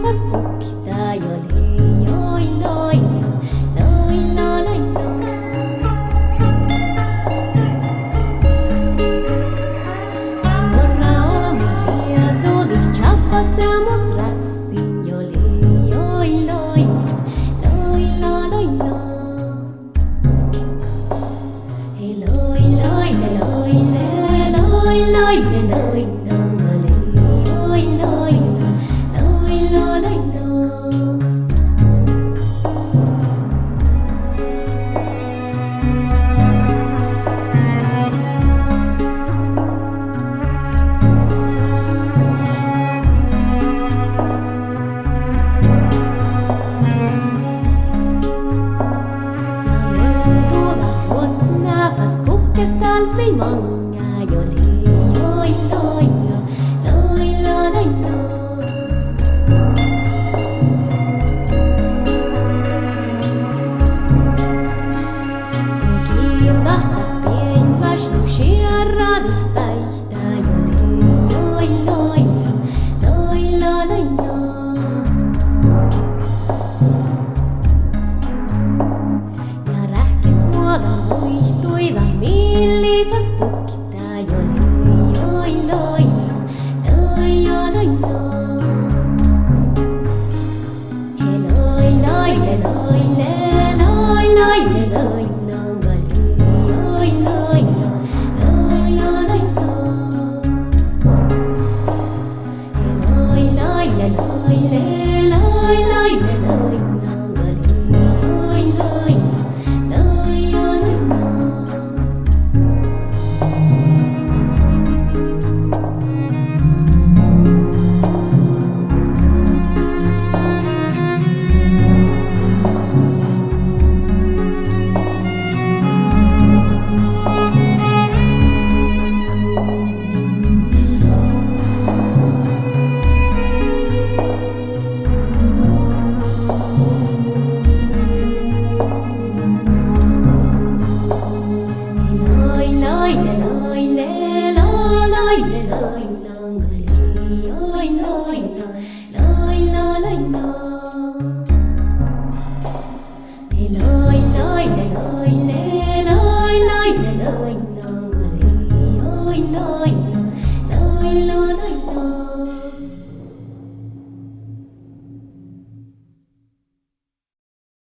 fas bukta jo leijoi loino, loino, loino. Amorra olemme hiedodi, chapasemos rassin jo leijoi loino, loino, loino. Loi, loi, loi, loi, loi, loi, Talvi många jo loi, loino, loino, loino. Kipahta pien vas nu sierradi päihtä jo loi, loino, loino, loino. Ja rähkis muoda muistuiva millifas bukta jo leijoi loino, loino, loino. Loi, loi, loi, loi, loi, loino, leijoi loino, loino, loino. Loi, loi, loi, loi, loi, loino, leijoi loino, loino, loino. Loi, loi, loi, loi, loi, loi.